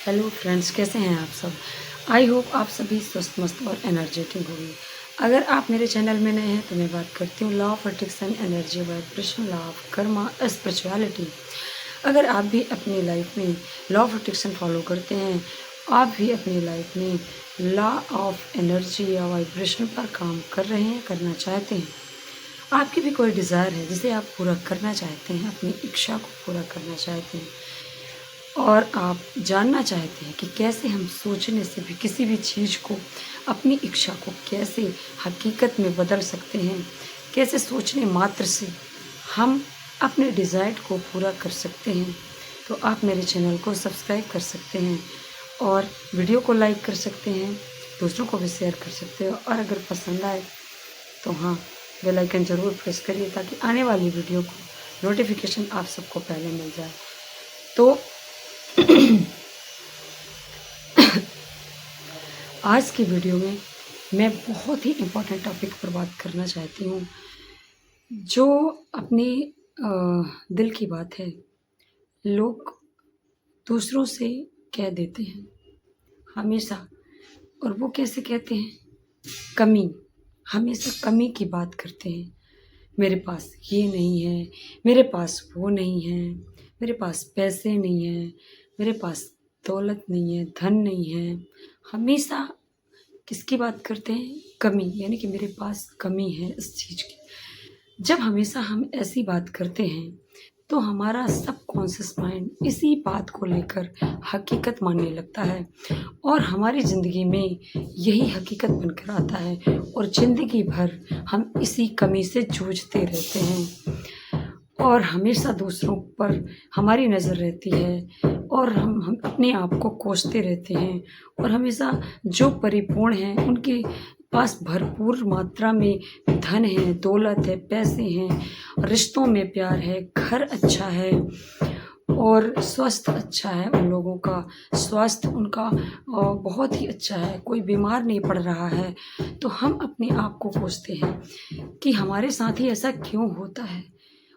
Hello friends, कैसे हैं आप सब। आई होप आप सभी स्वस्थ मस्त और एनर्जेटिक होंगे। अगर आप मेरे चैनल में नए हैं तो मैं बात करती हूँ law of attraction, energy, vibration, law of Karma, spirituality. अगर आप भी अपनी लाइफ में लॉ ऑफ अट्रैक्शन फॉलो करते हैं, आप भी अपनी लाइफ में लॉ ऑफ एनर्जी या वाइब्रेशन पर काम कर रहे हैं, करना चाहते हैं, आपकी भी कोई डिज़ायर है जिसे आप पूरा करना चाहते हैं, अपनी इच्छा को पूरा करना चाहते हैं और आप जानना चाहते हैं कि कैसे हम सोचने से भी किसी भी चीज़ को, अपनी इच्छा को कैसे हकीकत में बदल सकते हैं, कैसे सोचने मात्र से हम अपने डिज़ायर को पूरा कर सकते हैं, तो आप मेरे चैनल को सब्सक्राइब कर सकते हैं और वीडियो को लाइक कर सकते हैं, दूसरों को भी शेयर कर सकते हो और अगर पसंद आए तो हाँ, बेल आइकन ज़रूर प्रेस करिए ताकि आने वाली वीडियो को नोटिफिकेशन आप सबको पहले मिल जाए। तो आज की वीडियो में मैं बहुत ही इम्पोर्टेंट टॉपिक पर बात करना चाहती हूँ, जो अपनी दिल की बात है। लोग दूसरों से कह देते हैं हमेशा, और वो कैसे कहते हैं? कमी, हमेशा कमी की बात करते हैं। मेरे पास ये नहीं है, मेरे पास वो नहीं है, मेरे पास पैसे नहीं हैं, मेरे पास दौलत नहीं है, धन नहीं है। हमेशा किसकी बात करते हैं? कमी, यानी कि मेरे पास कमी है इस चीज़ की। जब हमेशा हम ऐसी बात करते हैं, तो हमारा सबकॉन्शियस माइंड इसी बात को लेकर हकीकत मानने लगता है और हमारी ज़िंदगी में यही हकीकत बनकर आता है और ज़िंदगी भर हम इसी कमी से जूझते रहते हैं और हमेशा दूसरों पर हमारी नज़र रहती है और हम अपने आप को कोसते रहते हैं और हमेशा जो परिपूर्ण हैं उनके पास भरपूर मात्रा में धन है, दौलत है, पैसे हैं, रिश्तों में प्यार है, घर अच्छा है और स्वास्थ्य अच्छा है। उन लोगों का स्वास्थ्य उनका बहुत ही अच्छा है, कोई बीमार नहीं पड़ रहा है। तो हम अपने आप को कोसते हैं कि हमारे साथ ही ऐसा क्यों होता है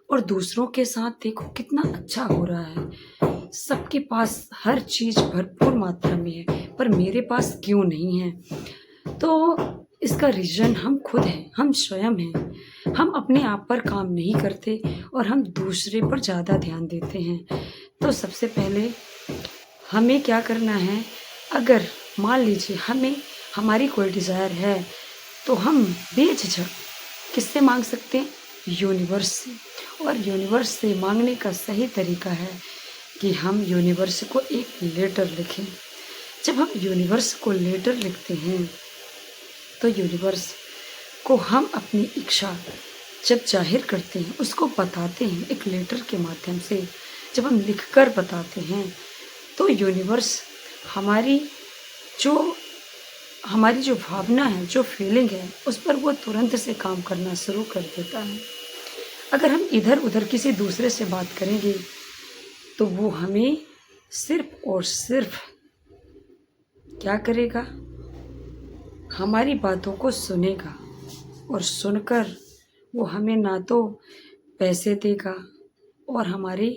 और दूसरों के साथ देखो कितना अच्छा हो रहा है। सबके पास हर चीज़ भरपूर मात्रा में है, पर मेरे पास क्यों नहीं है? तो इसका रीज़न हम खुद हैं, हम स्वयं हैं। हम अपने आप पर काम नहीं करते और हम दूसरे पर ज़्यादा ध्यान देते हैं। तो सबसे पहले हमें क्या करना है? अगर मान लीजिए हमारी कोई डिज़ायर है, तो हम बेझिझक किससे माँग सकते हैं? यूनिवर्स से। और यूनिवर्स से माँगने का सही तरीका है कि हम यूनिवर्स को एक लेटर लिखें। जब हम यूनिवर्स को लेटर लिखते हैं, तो यूनिवर्स को हम अपनी इच्छा जब ज़ाहिर करते हैं, उसको बताते हैं एक लेटर के माध्यम से। जब हम लिखकर बताते हैं, तो यूनिवर्स हमारी जो हमारी जो भावना है, जो फीलिंग है, उस पर वो तुरंत से काम करना शुरू कर देता है। अगर हम इधर-उधर किसी दूसरे से बात करेंगे, तो वो हमें सिर्फ़ और सिर्फ़ क्या करेगा? हमारी बातों को सुनेगा और सुनकर वो हमें ना तो पैसे देगा और हमारे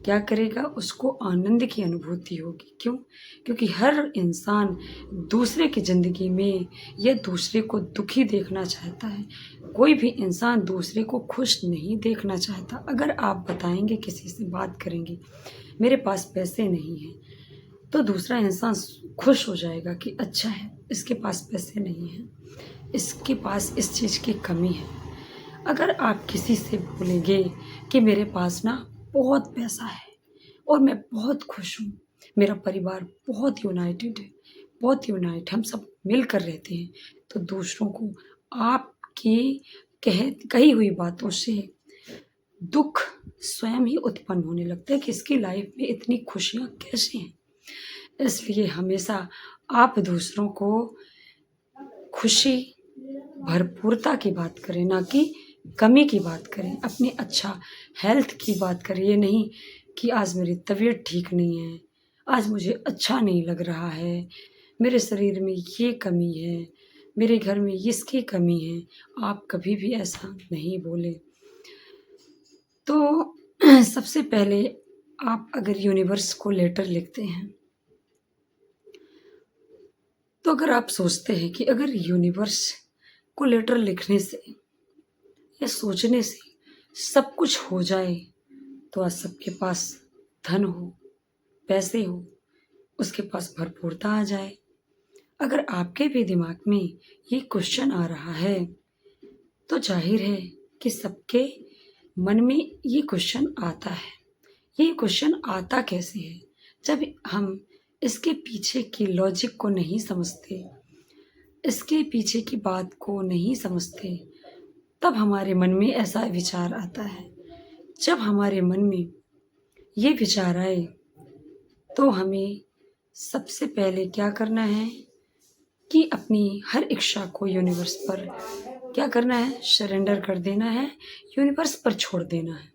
क्या करेगा? उसको आनंद की अनुभूति होगी। क्यों? क्योंकि हर इंसान दूसरे की ज़िंदगी में या दूसरे को दुखी देखना चाहता है। कोई भी इंसान दूसरे को खुश नहीं देखना चाहता। अगर आप बताएँगे, किसी से बात करेंगे, मेरे पास पैसे नहीं हैं, तो दूसरा इंसान खुश हो जाएगा कि अच्छा है, इसके पास पैसे नहीं हैं, इसके पास इस चीज़ की कमी है। अगर आप किसी से बोलेंगे कि मेरे पास ना बहुत पैसा है और मैं बहुत खुश हूँ, मेरा परिवार बहुत यूनाइटेड है, बहुत यूनाइट, हम सब मिलकर रहते हैं, तो दूसरों को आपकी कही हुई बातों से दुःख स्वयं ही उत्पन्न होने लगता है कि इसकी लाइफ में इतनी खुशियाँ कैसे हैं? इसलिए हमेशा आप दूसरों को खुशी, भरपूरता की बात करें, ना कि कमी की बात करें। अपनी अच्छा हेल्थ की बात करें, ये नहीं कि आज मेरी तबीयत ठीक नहीं है, आज मुझे अच्छा नहीं लग रहा है, मेरे शरीर में ये कमी है, मेरे घर में इसकी कमी है। आप कभी भी ऐसा नहीं बोलें। तो सबसे पहले आप अगर यूनिवर्स को लेटर लिखते हैं, तो अगर आप सोचते हैं कि अगर यूनिवर्स को लेटर लिखने से या सोचने से सब कुछ हो जाए, तो आज सबके पास धन हो, पैसे हो, उसके पास भरपूरता आ जाए। अगर आपके भी दिमाग में ये क्वेश्चन आ रहा है, तो जाहिर है कि सबके मन में ये क्वेश्चन आता है। ये क्वेश्चन आता कैसे है? जब हम इसके पीछे की लॉजिक को नहीं समझते, इसके पीछे की बात को नहीं समझते, तब हमारे मन में ऐसा विचार आता है। जब हमारे मन में ये विचार आए, तो हमें सबसे पहले क्या करना है कि अपनी हर इच्छा को यूनिवर्स पर क्या करना है? सरेंडर कर देना है, यूनिवर्स पर छोड़ देना है।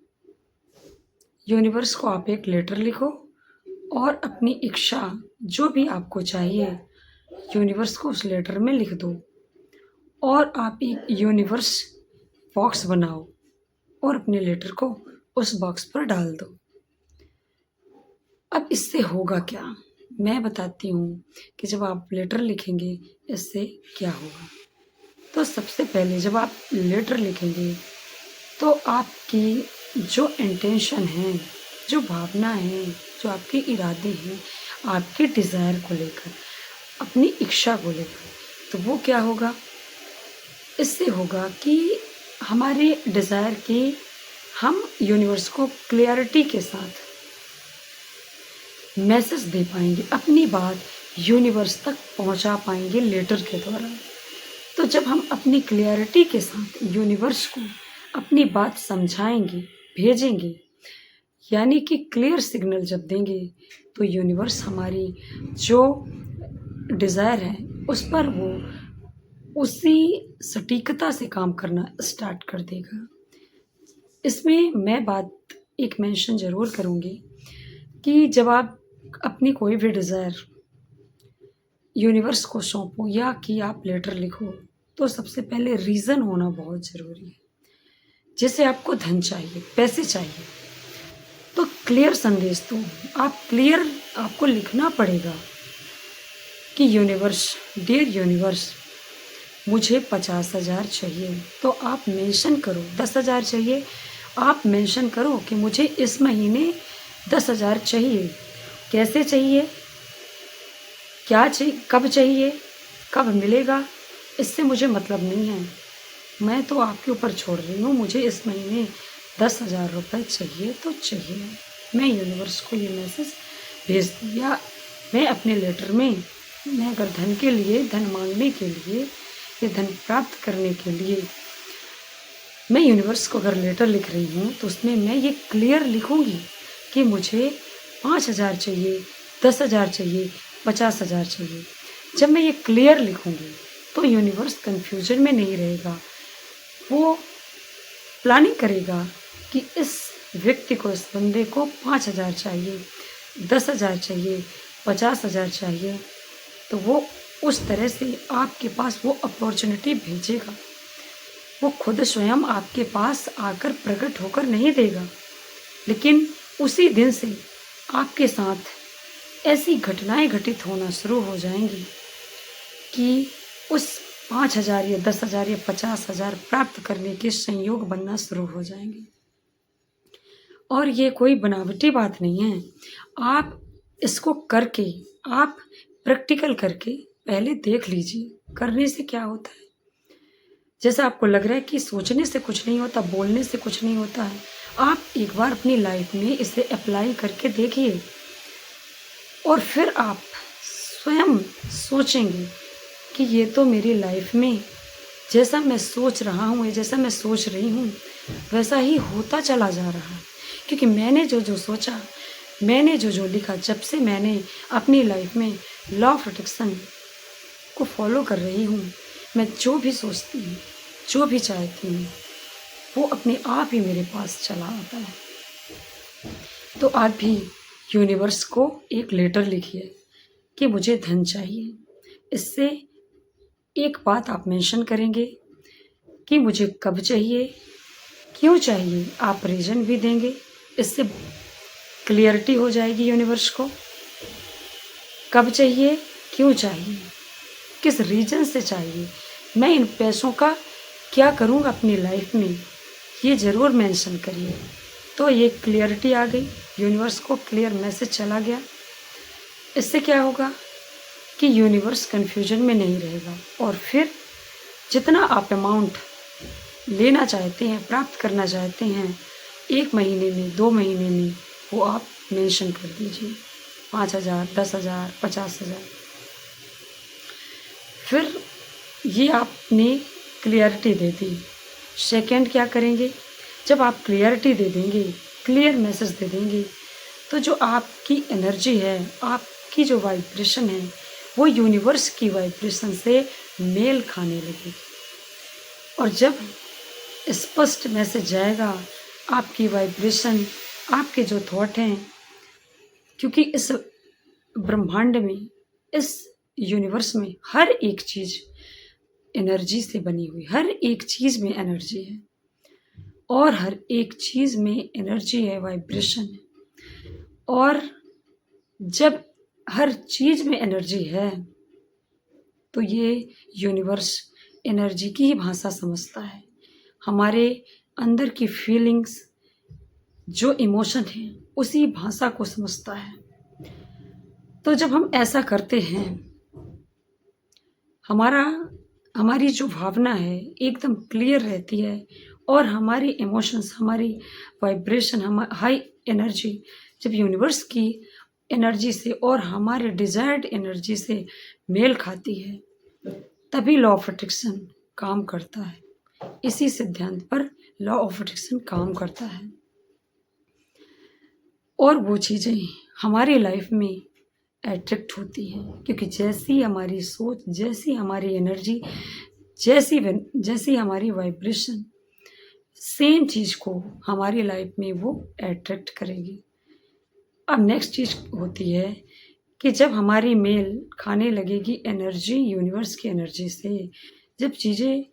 यूनिवर्स को आप एक लेटर लिखो और अपनी इच्छा जो भी आपको चाहिए यूनिवर्स को उस लेटर में लिख दो, और आप एक यूनिवर्स बॉक्स बनाओ और अपने लेटर को उस बॉक्स पर डाल दो। अब इससे होगा क्या, मैं बताती हूँ कि जब आप लेटर लिखेंगे इससे क्या होगा। तो सबसे पहले जब आप लेटर लिखेंगे, तो आपकी जो इंटेंशन है, जो भावना है, जो आपके इरादे हैं, आपके डिज़ायर को लेकर, अपनी इच्छा को लेकर, तो वो क्या होगा? इससे होगा कि हमारे डिज़ायर की हम यूनिवर्स को क्लैरिटी के साथ मैसेज दे पाएंगे, अपनी बात यूनिवर्स तक पहुंचा पाएंगे लेटर के द्वारा। तो जब हम अपनी क्लैरिटी के साथ यूनिवर्स को अपनी बात समझाएंगे, भेजेंगे, यानी कि क्लियर सिग्नल जब देंगे, तो यूनिवर्स हमारी जो डिज़ायर है उस पर वो उसी सटीकता से काम करना स्टार्ट कर देगा। इसमें मैं बात एक मेंशन ज़रूर करूँगी कि जब आप अपनी कोई भी डिज़ायर यूनिवर्स को सौंपो या कि आप लेटर लिखो, तो सबसे पहले रीज़न होना बहुत ज़रूरी है। जैसे आपको धन चाहिए, पैसे चाहिए, तो क्लियर संदेश दो। आपको लिखना पड़ेगा कि यूनिवर्स, डियर यूनिवर्स, मुझे 50,000 चाहिए। तो आप मेंशन करो, 10,000 चाहिए, आप मेंशन करो कि मुझे इस महीने 10,000 चाहिए। कैसे चाहिए, क्या चाहिए, कब चाहिए, कब मिलेगा, इससे मुझे मतलब नहीं है। मैं तो आपके ऊपर छोड़ रही हूँ, मुझे इस महीने 10,000 रुपये चाहिए तो चाहिए। मैं यूनिवर्स को ये मैसेज भेज दूँ, या मैं अपने लेटर में, मैं अगर धन के लिए, धन मांगने के लिए या धन प्राप्त करने के लिए मैं यूनिवर्स को अगर लेटर लिख रही हूँ, तो उसमें मैं ये क्लियर लिखूँगी कि मुझे 5,000 चाहिए, 10,000 चाहिए, 50,000 चाहिए। जब मैं ये क्लियर लिखूँगी, तो यूनिवर्स कन्फ्यूजन में नहीं रहेगा। वो प्लानिंग करेगा कि इस व्यक्ति को, इस बंदे को 5,000 चाहिए, 10,000 चाहिए, 50,000 चाहिए, तो वो उस तरह से आपके पास वो अपॉर्चुनिटी भेजेगा। वो खुद स्वयं आपके पास आकर प्रकट होकर नहीं देगा, लेकिन उसी दिन से आपके साथ ऐसी घटनाएं घटित होना शुरू हो जाएंगी कि उस 5,000 या 10,000 या 50,000 प्राप्त करने के संयोग बनना शुरू हो जाएंगे। और ये कोई बनावटी बात नहीं है। आप इसको करके, आप प्रैक्टिकल करके पहले देख लीजिए, करने से क्या होता है। जैसा आपको लग रहा है कि सोचने से कुछ नहीं होता, बोलने से कुछ नहीं होता है, आप एक बार अपनी लाइफ में इसे अप्लाई करके देखिए, और फिर आप स्वयं सोचेंगे कि ये तो मेरी लाइफ में जैसा मैं सोच रहा हूँ, जैसा मैं सोच रही हूँ, वैसा ही होता चला जा रहा है। क्योंकि मैंने जो जो सोचा, मैंने जो जो लिखा, जब से मैंने अपनी लाइफ में लॉ ऑफ अट्रैक्शन को फॉलो कर रही हूँ, मैं जो भी सोचती हूँ, जो भी चाहती हूँ, वो अपने आप ही मेरे पास चला आता है। तो आप भी यूनिवर्स को एक लेटर लिखिए कि मुझे धन चाहिए। इससे एक बात आप मेंशन करेंगे कि मुझे कब चाहिए, क्यों चाहिए, आप रीज़न भी देंगे। इससे क्लियरिटी हो जाएगी यूनिवर्स को, कब चाहिए, क्यों चाहिए। किस रीज़न से चाहिए, मैं इन पैसों का क्या करूँगा अपनी लाइफ में, ये ज़रूर मेंशन करिए। तो ये क्लियरिटी आ गई, यूनिवर्स को क्लियर मैसेज चला गया। इससे क्या होगा कि यूनिवर्स कन्फ्यूजन में नहीं रहेगा और फिर जितना आप अमाउंट लेना चाहते हैं, प्राप्त करना चाहते हैं, 1 महीने में, 2 महीने में, वो आप मेंशन कर दीजिए। 5,000, 10,000, 50,000। फिर ये आपने क्लियरिटी दे दी। सेकंड क्या करेंगे, जब आप क्लियरिटी दे देंगे, क्लियर मैसेज दे देंगे, तो जो आपकी एनर्जी है, आपकी जो वाइब्रेशन है, वो यूनिवर्स की वाइब्रेशन से मेल खाने लगेगी। और जब स्पष्ट मैसेज जाएगा, आपकी वाइब्रेशन, आपके जो थॉट हैं, क्योंकि इस ब्रह्मांड में, इस यूनिवर्स में हर एक चीज़ एनर्जी से बनी हुई, हर एक चीज़ में एनर्जी है और हर एक चीज़ में एनर्जी है, वाइब्रेशन है। और जब हर चीज़ में एनर्जी है, तो ये यूनिवर्स एनर्जी की ही भाषा समझता है। हमारे अंदर की फीलिंग्स, जो इमोशन है, उसी भाषा को समझता है। तो जब हम ऐसा करते हैं, हमारी जो भावना है एकदम क्लियर रहती है और हमारी इमोशंस, हमारी वाइब्रेशन, हाई एनर्जी जब यूनिवर्स की एनर्जी से और हमारे डिज़ायर्ड एनर्जी से मेल खाती है, तभी लॉ ऑफ अट्रैक्शन काम करता है। इसी सिद्धांत पर लॉ ऑफ अट्रैक्शन काम करता है और वो चीज़ें हमारी लाइफ में अट्रैक्ट होती हैं, क्योंकि जैसी हमारी सोच, जैसी हमारी एनर्जी, जैसी हमारी वाइब्रेशन, सेम चीज़ को हमारी लाइफ में वो अट्रैक्ट करेगी। अब नेक्स्ट चीज़ होती है कि जब हमारी मेल खाने लगेगी एनर्जी, यूनिवर्स की एनर्जी से, जब चीज़ें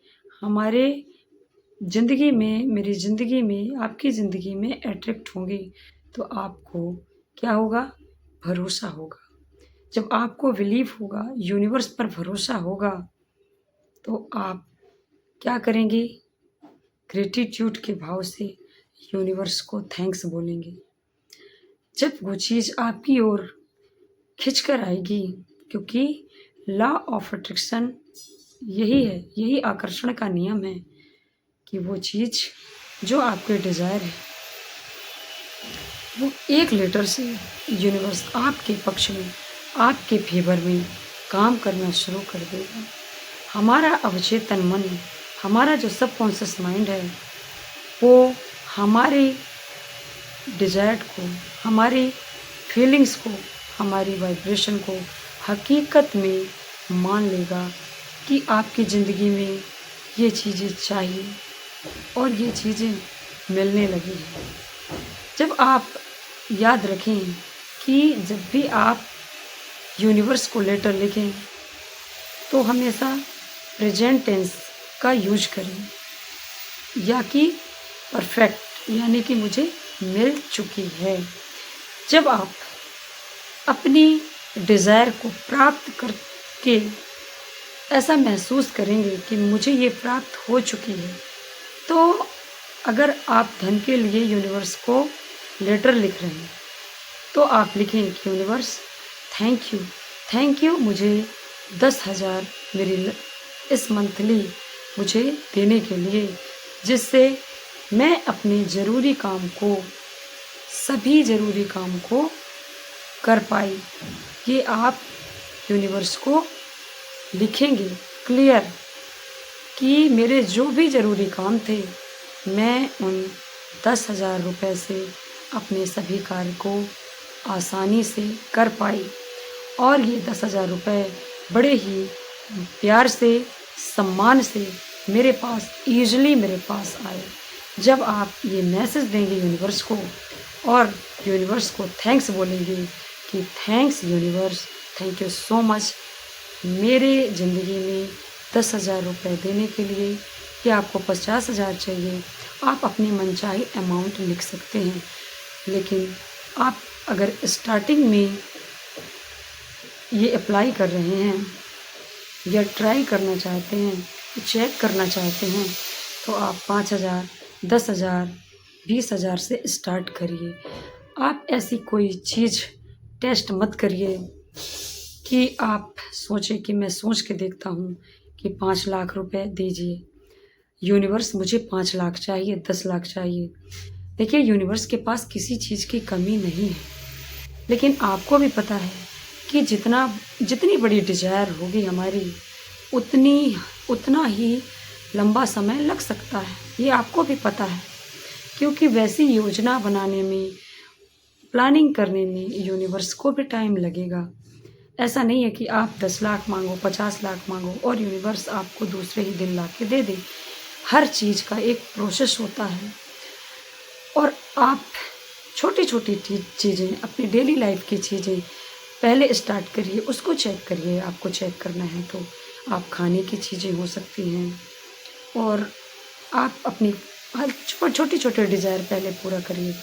हमारे ज़िंदगी में, मेरी ज़िंदगी में, आपकी ज़िंदगी में अट्रैक्ट होंगी, तो आपको क्या होगा, भरोसा होगा। जब आपको बिलीव होगा, यूनिवर्स पर भरोसा होगा, तो आप क्या करेंगे, ग्रेटिट्यूड के भाव से यूनिवर्स को थैंक्स बोलेंगे। जब वो चीज़ आपकी ओर खिंच कर आएगी, क्योंकि लॉ ऑफ अट्रैक्शन यही है, यही आकर्षण का नियम है कि वो चीज़ जो आपके डिज़ायर है, वो एक लेटर से यूनिवर्स आपके पक्ष में, आपके फेवर में काम करना शुरू कर देगा। हमारा अवचेतन मन, हमारा जो सबकॉन्शियस माइंड है, वो हमारे डिज़ायर्ड को, हमारी फीलिंग्स को, हमारी वाइब्रेशन को हकीकत में मान लेगा कि आपकी ज़िंदगी में ये चीज़ें चाहिए और ये चीज़ें मिलने लगी हैं। जब आप याद रखें कि जब भी आप यूनिवर्स को लेटर लिखें, तो हमेशा प्रेजेंट टेंस का यूज करें, या कि परफेक्ट, यानी कि मुझे मिल चुकी है। जब आप अपनी डिज़ायर को प्राप्त करके ऐसा महसूस करेंगे कि मुझे ये प्राप्त हो चुकी है, तो अगर आप धन के लिए यूनिवर्स को लेटर लिख रहे हैं, तो आप लिखें कि यूनिवर्स थैंक यू मुझे 10,000 मेरी इस मंथली मुझे देने के लिए, जिससे मैं अपने ज़रूरी काम को, सभी ज़रूरी काम को कर पाई। ये आप यूनिवर्स को लिखेंगे क्लियर कि मेरे जो भी ज़रूरी काम थे, मैं उन 10,000 रुपये से अपने सभी कार्य को आसानी से कर पाई और ये 10,000 रुपये बड़े ही प्यार से, सम्मान से मेरे पास ईज़िली मेरे पास आए। जब आप ये मैसेज देंगे यूनिवर्स को और यूनिवर्स को थैंक्स बोलेंगे कि thanks universe, thank you so much मेरे ज़िंदगी में 10,000 रुपये देने के लिए, या आपको 50,000 चाहिए, आप अपनी मनचाही अमाउंट लिख सकते हैं। लेकिन आप अगर स्टार्टिंग में ये अप्लाई कर रहे हैं, या ट्राई करना चाहते हैं, चेक करना चाहते हैं, तो आप 5,000, 10,000, 20,000 से स्टार्ट करिए। आप ऐसी कोई चीज़ टेस्ट मत करिए कि आप सोचें कि मैं सोच के देखता हूँ कि 5 लाख रुपए दीजिए। यूनिवर्स मुझे 5 लाख चाहिए, 10 लाख चाहिए। देखिए, यूनिवर्स के पास किसी चीज़ की कमी नहीं है, लेकिन आपको भी पता है कि जितनी बड़ी डिज़ायर होगी हमारी, उतनी उतना ही लंबा समय लग सकता है। ये आपको भी पता है, क्योंकि वैसी योजना बनाने में, प्लानिंग करने में यूनिवर्स को भी टाइम लगेगा। ऐसा नहीं है कि आप 10 लाख माँगो, 50 लाख माँगो और यूनिवर्स आपको दूसरे ही दिन ला के दे दे। हर चीज़ का एक प्रोसेस होता है और आप छोटी-छोटी चीज़ें, अपनी डेली लाइफ़ की चीज़ें पहले स्टार्ट करिए, उसको चेक करिए। आपको चेक करना है तो आप खाने की चीज़ें हो सकती हैं और आप अपनी हर छोटे-छोटे डिज़ायर पहले पूरा करिए।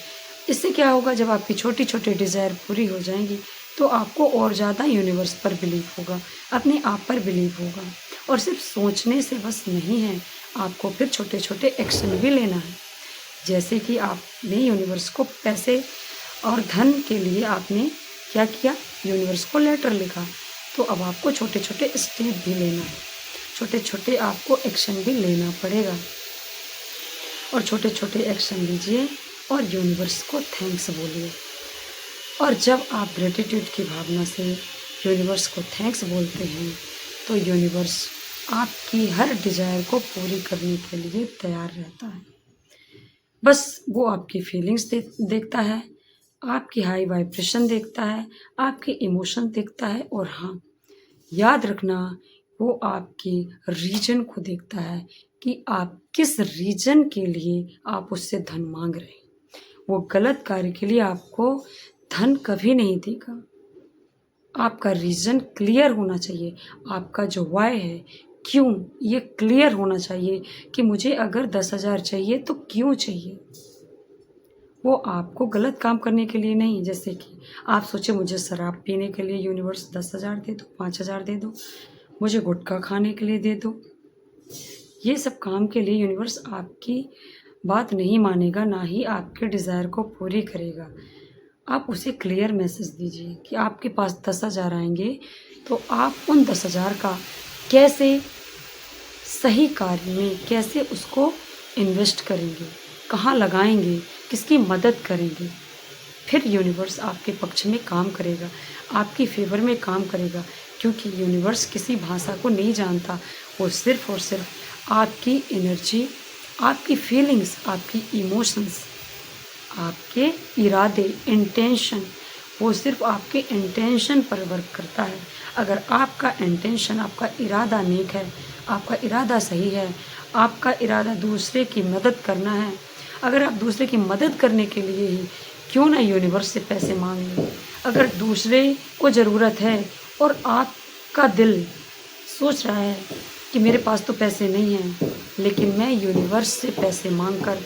इससे क्या होगा, जब आपकी छोटी-छोटी डिज़ायर पूरी हो जाएँगी, तो आपको और ज़्यादा यूनिवर्स पर बिलीव होगा, अपने आप पर बिलीव होगा और सिर्फ़ सोचने से बस नहीं है, आपको फिर छोटे-छोटे एक्शन भी लेना है। जैसे कि आपने यूनिवर्स को पैसे और धन के लिए आपने क्या किया, यूनिवर्स को लेटर लिखा, तो अब आपको छोटे-छोटे स्टेप भी लेना है, छोटे-छोटे आपको एक्शन भी लेना पड़ेगा और छोटे-छोटे एक्शन लीजिए और यूनिवर्स को थैंक्स बोलिए। और जब आप ग्रैटिट्यूड की भावना से यूनिवर्स को थैंक्स बोलते हैं, तो यूनिवर्स आपकी हर डिज़ायर को पूरी करने के लिए तैयार रहता है। बस वो आपकी फीलिंग्स देखता है, आपकी हाई वाइब्रेशन देखता है, आपके इमोशन देखता है और हाँ, याद रखना, वो आपकी रीज़न को देखता है कि आप किस रीज़न के लिए आप उससे धन माँग रहे हैं। वो गलत कार्य के लिए आपको धन कभी नहीं देगा। आपका रीज़न क्लियर होना चाहिए, आपका जो व्हाय है, क्यों, ये क्लियर होना चाहिए कि मुझे अगर 10,000 चाहिए तो क्यों चाहिए? वो आपको गलत काम करने के लिए नहीं, जैसे कि आप सोचे मुझे शराब पीने के लिए यूनिवर्स 10,000 दे दो, 5,000 दे दो, मुझे गुटखा खाने के लिए दे दो। ये सब काम के लिए यूनिवर्स आपकी बात नहीं मानेगा, ना ही आपके डिज़ायर को पूरी करेगा। आप उसे क्लियर मैसेज दीजिए कि आपके पास 10,000 आएँगे, तो आप उन 10,000 का कैसे सही कार्य में, कैसे उसको इन्वेस्ट करेंगे, कहाँ लगाएँगे, किसकी मदद करेंगे। फिर यूनिवर्स आपके पक्ष में काम करेगा, आपकी फ़ेवर में काम करेगा, क्योंकि यूनिवर्स किसी भाषा को नहीं जानता। वो सिर्फ़ और सिर्फ़ आपकी एनर्जी, आपकी फीलिंग्स, आपकी इमोशंस, आपके इरादे, इंटेंशन, वो सिर्फ़ आपके इंटेंशन पर वर्क करता है। अगर आपका इंटेंशन, आपका इरादा नेक है, आपका इरादा सही है, आपका इरादा दूसरे की मदद करना है, अगर आप दूसरे की मदद करने के लिए ही क्यों ना यूनिवर्स से पैसे माँग लें। अगर दूसरे को ज़रूरत है और आपका दिल सोच रहा है कि मेरे पास तो पैसे नहीं हैं, लेकिन मैं यूनिवर्स से पैसे माँग कर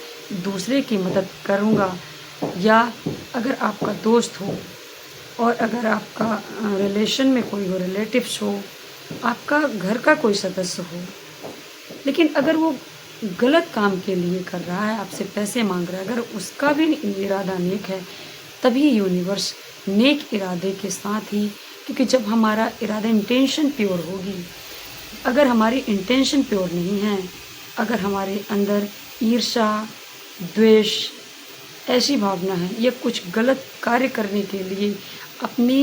दूसरे की मदद करूँगा, या अगर आपका दोस्त हो और अगर आपका रिलेशन में कोई हो, रिलेटिव्स हो, आपका घर का कोई सदस्य हो, लेकिन अगर वो गलत काम के लिए कर रहा है, आपसे पैसे माँग रहा है, अगर उसका भी इरादा नेक है, तभी यूनिवर्स नेक इरादे के साथ ही, क्योंकि जब हमारा इरादा इंटेंशन प्योर होगी, अगर हमारी इंटेंशन प्योर नहीं है, अगर हमारे अंदर ईर्ष्या, द्वेष, ऐसी भावना है या कुछ गलत कार्य करने के लिए अपनी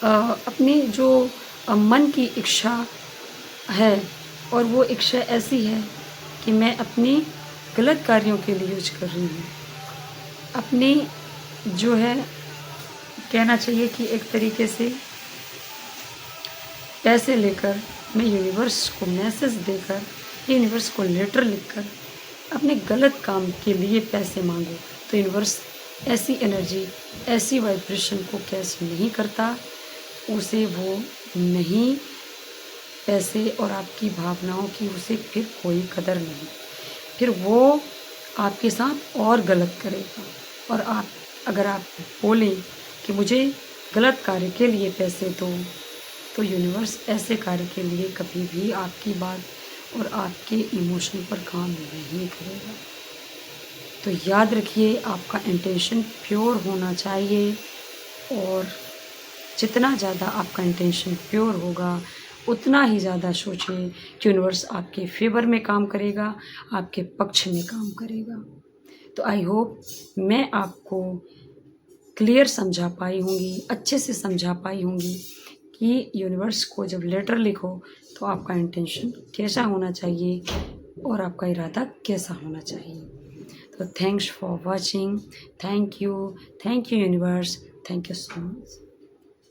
अपनी जो मन की इच्छा है, और वो इच्छा ऐसी है कि मैं अपनी गलत कार्यों के लिए यूज कर रही हूँ, अपनी जो है, कहना चाहिए कि एक तरीके से पैसे लेकर मैं यूनिवर्स को मैसेज देकर, यूनिवर्स को लेटर लिखकर अपने गलत काम के लिए पैसे मांगो, तो यूनिवर्स ऐसी एनर्जी, ऐसी वाइब्रेशन को कैच नहीं करता, उसे वो नहीं, पैसे और आपकी भावनाओं की उसे फिर कोई कदर नहीं, फिर वो आपके साथ और गलत करेगा। और अगर आप बोलें कि मुझे गलत कार्य के लिए पैसे दो, तो यूनिवर्स ऐसे कार्य के लिए कभी भी आपकी बात और आपके इमोशन पर काम नहीं करेगा। तो याद रखिए, आपका इंटेंशन प्योर होना चाहिए, और जितना ज़्यादा आपका इंटेंशन प्योर होगा, उतना ही ज़्यादा सोचिए कि यूनिवर्स आपके फ़ेवर में काम करेगा, आपके पक्ष में काम करेगा। तो आई होप मैं आपको क्लियर समझा पाई होंगी, अच्छे से समझा पाई होंगी कि यूनिवर्स को जब लेटर लिखो तो आपका इंटेंशन कैसा होना चाहिए और आपका इरादा कैसा होना चाहिए। तो thanks for watching. Thank you universe. Thank you so much.